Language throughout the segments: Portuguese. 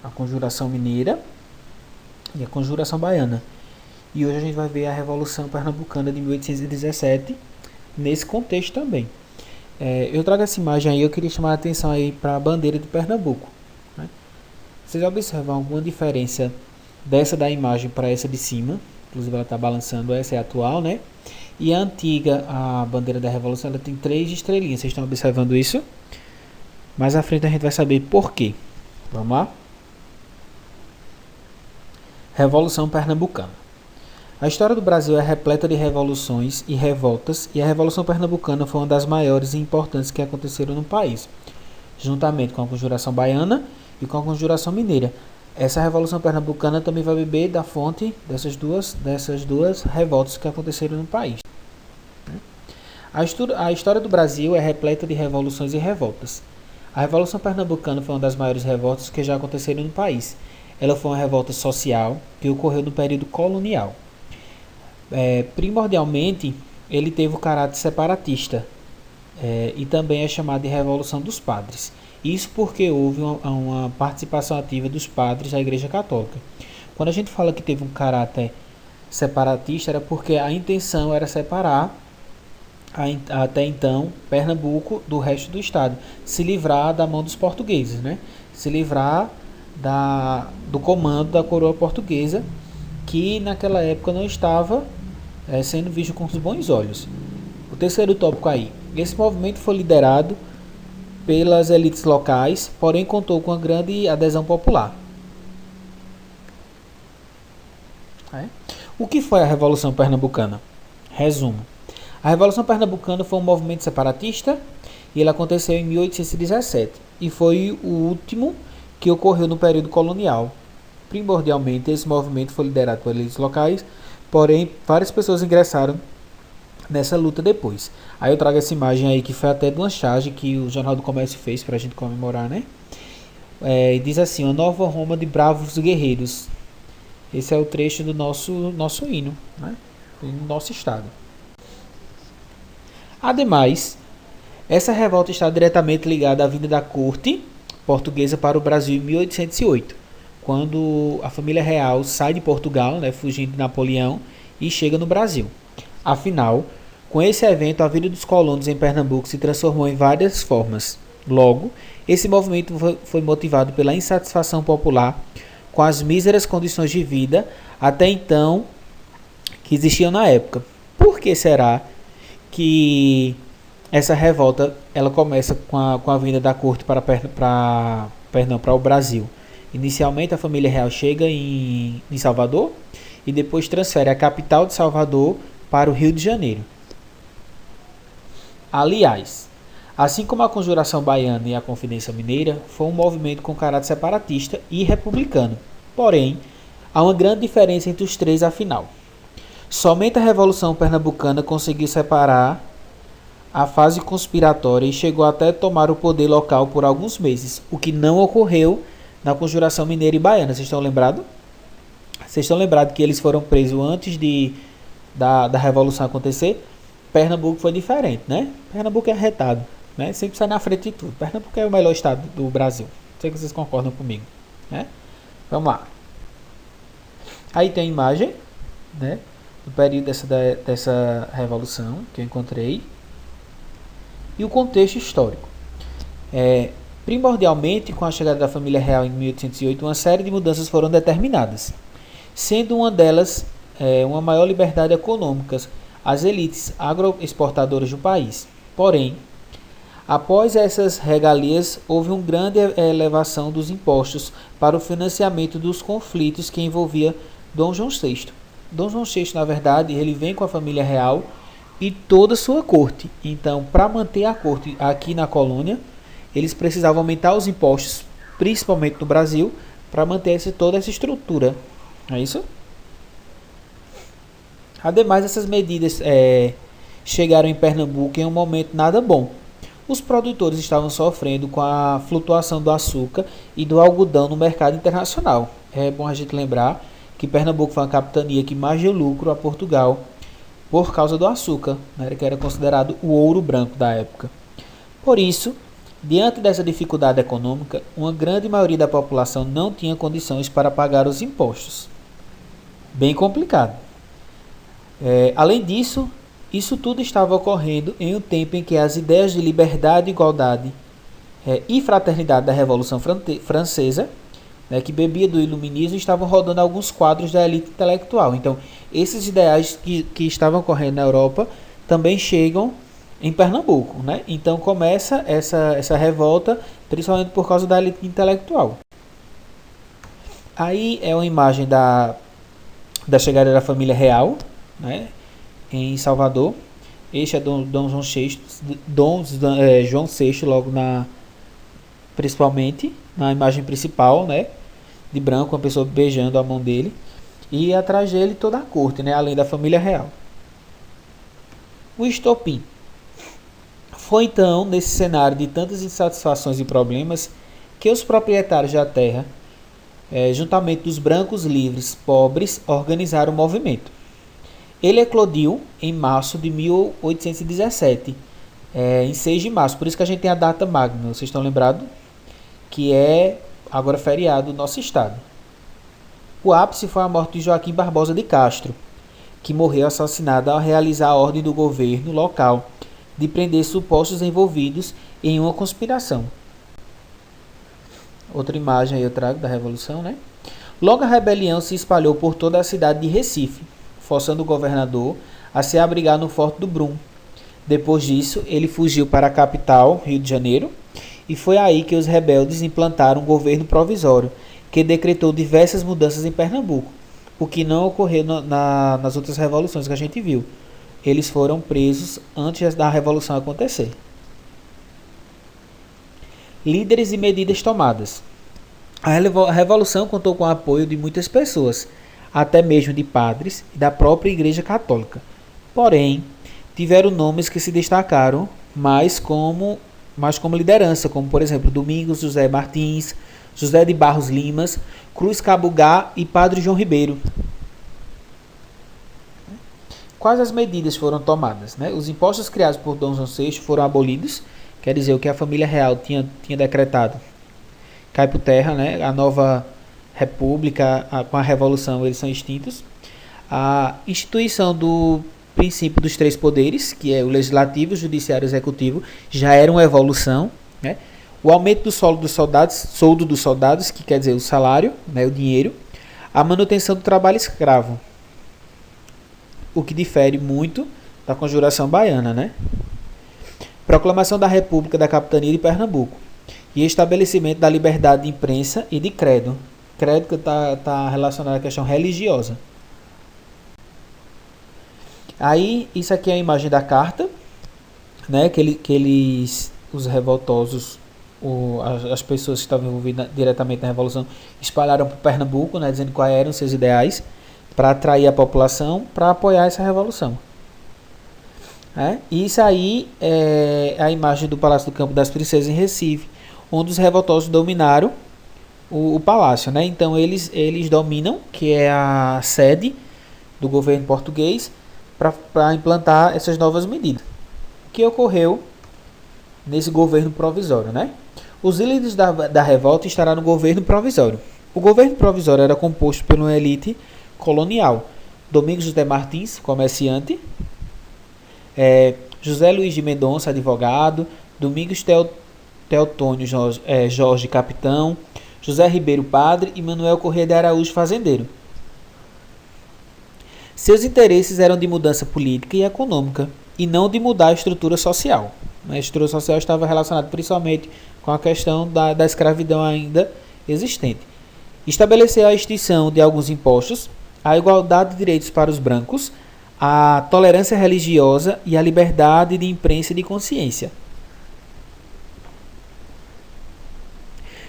a Conjuração Mineira e a Conjuração Baiana. E hoje a gente vai ver a Revolução Pernambucana de 1817 nesse contexto também. Eu trago essa imagem aí, eu queria chamar a atenção aí para a bandeira de Pernambuco. Né? Vocês observam alguma diferença dessa da imagem para essa de cima? Inclusive ela está balançando, essa é a atual, né? E a antiga, a bandeira da Revolução, ela tem 3 estrelinhas. Vocês estão observando isso? Mais à frente a gente vai saber por quê. Vamos lá? Revolução Pernambucana. A história do Brasil é repleta de revoluções e revoltas, e a Revolução Pernambucana foi uma das maiores e importantes que aconteceram no país, juntamente com a Conjuração Baiana e com a Conjuração Mineira. Essa Revolução Pernambucana também vai beber da fonte dessas duas revoltas que aconteceram no país. A história do Brasil é repleta de revoluções e revoltas. A Revolução Pernambucana foi uma das maiores revoltas que já aconteceram no país. Ela foi uma revolta social que ocorreu no período colonial. Primordialmente, ele teve o caráter separatista e também é chamado de Revolução dos Padres. Isso porque houve uma participação ativa dos padres da Igreja Católica. Quando a gente fala que teve um caráter separatista, era porque a intenção era separar até então Pernambuco do resto do estado, se livrar da mão dos portugueses, né? Se livrar do comando da coroa portuguesa, que naquela época não estava sendo visto com os bons olhos. O terceiro tópico aí. Esse movimento foi liderado pelas elites locais, porém contou com uma grande adesão popular. O que foi a Revolução Pernambucana? Resumo. A Revolução Pernambucana foi um movimento separatista e ele aconteceu em 1817 e foi o último que ocorreu no período colonial. Primordialmente, esse movimento foi liderado por elites locais, porém, várias pessoas ingressaram nessa luta depois. Aí eu trago essa imagem aí que foi até de uma charge que o Jornal do Comércio fez para a gente comemorar, né? Diz assim, uma nova Roma de bravos guerreiros. Esse é o trecho do nosso hino, né? Do nosso estado. Ademais, essa revolta está diretamente ligada à vinda da corte portuguesa para o Brasil em 1808, quando a família real sai de Portugal, né, fugindo de Napoleão, e chega no Brasil. Afinal, com esse evento, a vida dos colonos em Pernambuco se transformou em várias formas. Logo, esse movimento foi motivado pela insatisfação popular com as míseras condições de vida até então que existiam na época. Por que será que essa revolta ela começa com a vinda da corte para o Brasil? Inicialmente, a família real chega em Salvador e depois transfere a capital de Salvador para o Rio de Janeiro. Aliás, assim como a Conjuração Baiana e a Confidência Mineira, foi um movimento com caráter separatista e republicano. Porém, há uma grande diferença entre os três afinal. Somente a Revolução Pernambucana conseguiu separar a fase conspiratória e chegou até tomar o poder local por alguns meses, o que não ocorreu na Conjuração Mineira e Baiana. Vocês estão lembrados? Vocês estão lembrados que eles foram presos antes da Revolução acontecer? Pernambuco foi diferente, né? Pernambuco é arretado, né? Sempre sai na frente de tudo. Pernambuco é o melhor estado do Brasil. Não sei se vocês concordam comigo, né? Vamos lá. Aí tem a imagem, né? Do período dessa revolução que eu encontrei. E o contexto histórico. Primordialmente, com a chegada da família real em 1808, uma série de mudanças foram determinadas, sendo uma delas uma maior liberdade econômica às elites agroexportadoras do país. Porém, após essas regalias, houve uma grande elevação dos impostos para o financiamento dos conflitos que envolvia Dom João VI. Dom João VI, na verdade, ele vem com a família real e toda a sua corte. Então, para manter a corte aqui na colônia, eles precisavam aumentar os impostos, principalmente no Brasil, para manter toda essa estrutura. Não é isso? Ademais, essas medidas chegaram em Pernambuco em um momento nada bom. Os produtores estavam sofrendo com a flutuação do açúcar e do algodão no mercado internacional. É bom a gente lembrar que Pernambuco foi uma capitania que mais deu lucro a Portugal por causa do açúcar, né, que era considerado o ouro branco da época. Por isso, Diante dessa dificuldade econômica, uma grande maioria da população não tinha condições para pagar os impostos. Bem complicado. Além disso, isso tudo estava ocorrendo em um tempo em que as ideias de liberdade, igualdade e fraternidade da Revolução Francesa, né, que bebia do iluminismo, estavam rodando alguns quadros da elite intelectual. Então, esses ideais que estavam ocorrendo na Europa também chegam em Pernambuco, né? Então começa essa revolta, principalmente por causa da elite intelectual. Aí é uma imagem da chegada da família real, né, em Salvador. Este é Dom João VI, João VI, logo principalmente na imagem principal, né, de branco, uma pessoa beijando a mão dele, e atrás dele toda a corte, né, além da família real. O estopim. Foi então, nesse cenário de tantas insatisfações e problemas, que os proprietários da terra, juntamente dos brancos livres pobres, organizaram o movimento. Ele eclodiu em março de 1817, em 6 de março, por isso que a gente tem a data magna, vocês estão lembrados? Que é agora feriado do nosso estado. O ápice foi a morte de Joaquim Barbosa de Castro, que morreu assassinado ao realizar a ordem do governo local de prender supostos envolvidos em uma conspiração. Outra imagem aí eu trago da Revolução, né? Logo a rebelião se espalhou por toda a cidade de Recife, forçando o governador a se abrigar no Forte do Brum. Depois disso, ele fugiu para a capital, Rio de Janeiro, e foi aí que os rebeldes implantaram um governo provisório, que decretou diversas mudanças em Pernambuco, o que não ocorreu nas outras revoluções que a gente viu. Eles foram presos antes da revolução acontecer. Líderes e medidas tomadas. A revolução contou com o apoio de muitas pessoas, até mesmo de padres e da própria Igreja Católica. Porém, tiveram nomes que se destacaram mais como liderança, como por exemplo Domingos José Martins, José de Barros Limas, Cruz Cabugá e Padre João Ribeiro. Quais as medidas foram tomadas? Né? Os impostos criados por Dom João VI foram abolidos, quer dizer, o que a família real tinha decretado cai por terra, né? A nova república, com a revolução, eles são extintos. A instituição do princípio dos 3 poderes, que é o legislativo, o judiciário e o executivo, já era uma evolução, né? O aumento do soldo dos soldados, que quer dizer o salário, né, o dinheiro. A manutenção do trabalho escravo, o que difere muito da Conjuração Baiana, né? Proclamação da República da Capitania de Pernambuco e estabelecimento da liberdade de imprensa e de credo. Credo que está relacionado à questão religiosa. Aí, isso aqui é a imagem da carta, né? Os revoltosos, as pessoas que estavam envolvidas diretamente na Revolução, espalharam para Pernambuco, né, dizendo quais eram seus ideais, para atrair a população para apoiar essa revolução. E isso aí é a imagem do Palácio do Campo das Princesas em Recife, onde os revoltosos dominaram o palácio, né? Então eles dominam, que é a sede do governo português, para implantar essas novas medidas. O que ocorreu nesse governo provisório, né? Os líderes da revolta estarão no governo provisório. O governo provisório era composto por uma elite colonial. Domingos José Martins, comerciante, José Luiz de Mendonça, advogado, Domingos Teotônio Jorge, capitão, José Ribeiro, padre, e Manuel Corrêa de Araújo, fazendeiro. Seus interesses eram de mudança política e econômica, e não de mudar a estrutura social. A estrutura social estava relacionada principalmente com a questão da escravidão ainda existente. Estabeleceu a extinção de alguns impostos, a igualdade de direitos para os brancos, a tolerância religiosa e a liberdade de imprensa e de consciência.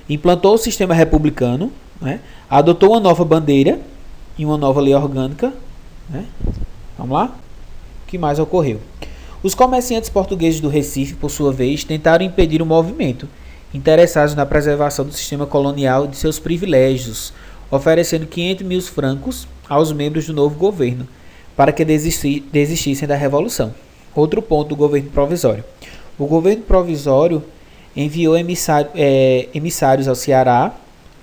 Implantou o sistema republicano, né? Adotou uma nova bandeira e uma nova lei orgânica, né? Vamos lá? O que mais ocorreu? Os comerciantes portugueses do Recife, por sua vez, tentaram impedir o movimento, interessados na preservação do sistema colonial e de seus privilégios, oferecendo 500 mil francos aos membros do novo governo, para que desistissem da revolução. Outro ponto do governo provisório. O governo provisório enviou emissários ao Ceará,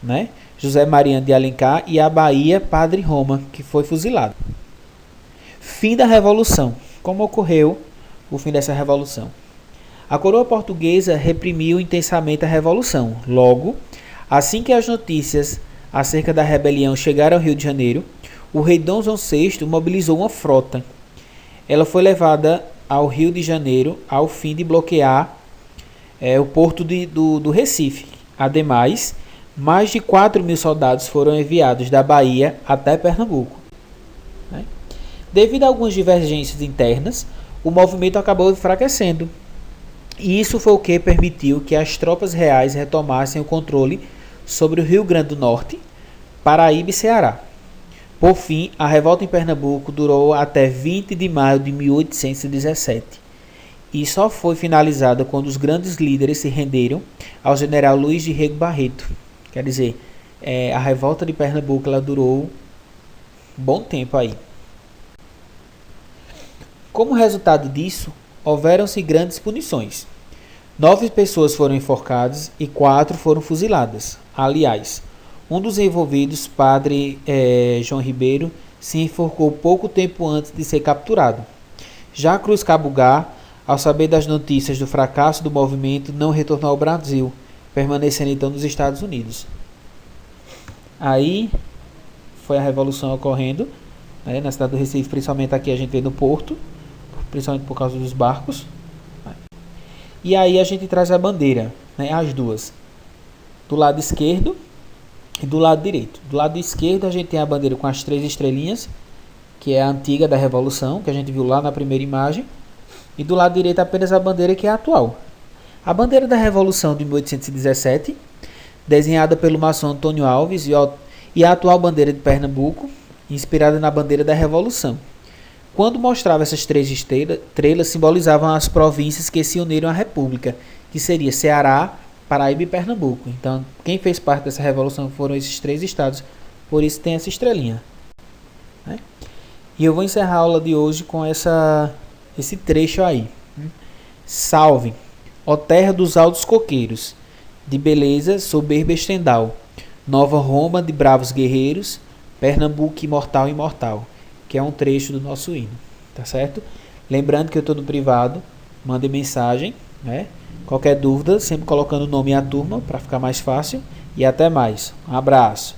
né? José Mariano de Alencar, e à Bahia, Padre Roma, que foi fuzilado. Fim da Revolução. Como ocorreu o fim dessa revolução? A coroa portuguesa reprimiu intensamente a revolução. Logo, assim que as notícias acerca da rebelião chegaram ao Rio de Janeiro, o rei Dom João VI mobilizou uma frota. Ela foi levada ao Rio de Janeiro ao fim de bloquear o porto do Recife. Ademais, mais de 4.000 soldados foram enviados da Bahia até Pernambuco. Devido a algumas divergências internas, o movimento acabou enfraquecendo. E isso foi o que permitiu que as tropas reais retomassem o controle sobre o Rio Grande do Norte, Paraíba e Ceará. Por fim, a revolta em Pernambuco durou até 20 de maio de 1817 e só foi finalizada quando os grandes líderes se renderam ao general Luiz de Rego Barreto. Quer dizer, a revolta de Pernambuco ela durou um bom tempo aí. Como resultado disso, houveram-se grandes punições. 9 pessoas foram enforcadas e 4 foram fuziladas. Aliás, um dos envolvidos, padre João Ribeiro, se enforcou pouco tempo antes de ser capturado. Já Cruz Cabugá, ao saber das notícias do fracasso do movimento, não retornou ao Brasil, permanecendo então nos Estados Unidos. Aí foi a revolução ocorrendo, né, na cidade do Recife, principalmente aqui a gente vê no Porto, principalmente por causa dos barcos. E aí a gente traz a bandeira, né, as duas, do lado esquerdo e do lado direito. Do lado esquerdo a gente tem a bandeira com as 3 estrelinhas, que é a antiga da Revolução, que a gente viu lá na primeira imagem. E do lado direito apenas a bandeira que é a atual. A bandeira da Revolução de 1817, desenhada pelo maçom Antônio Alves, e a atual bandeira de Pernambuco, inspirada na bandeira da Revolução. Quando mostrava essas 3 estrelas, simbolizavam as províncias que se uniram à República, que seria Ceará, Paraíba e Pernambuco. Então, quem fez parte dessa revolução foram esses 3 estados, por isso tem essa estrelinha. Né? E eu vou encerrar a aula de hoje com esse trecho aí. Salve, ó terra dos altos coqueiros, de beleza soberba estendal, Nova Roma de bravos guerreiros, Pernambuco imortal, imortal, que é um trecho do nosso hino, tá certo? Lembrando que eu estou no privado, mandem mensagem, né? Qualquer dúvida, sempre colocando o nome e a turma para ficar mais fácil. E até mais. Um abraço.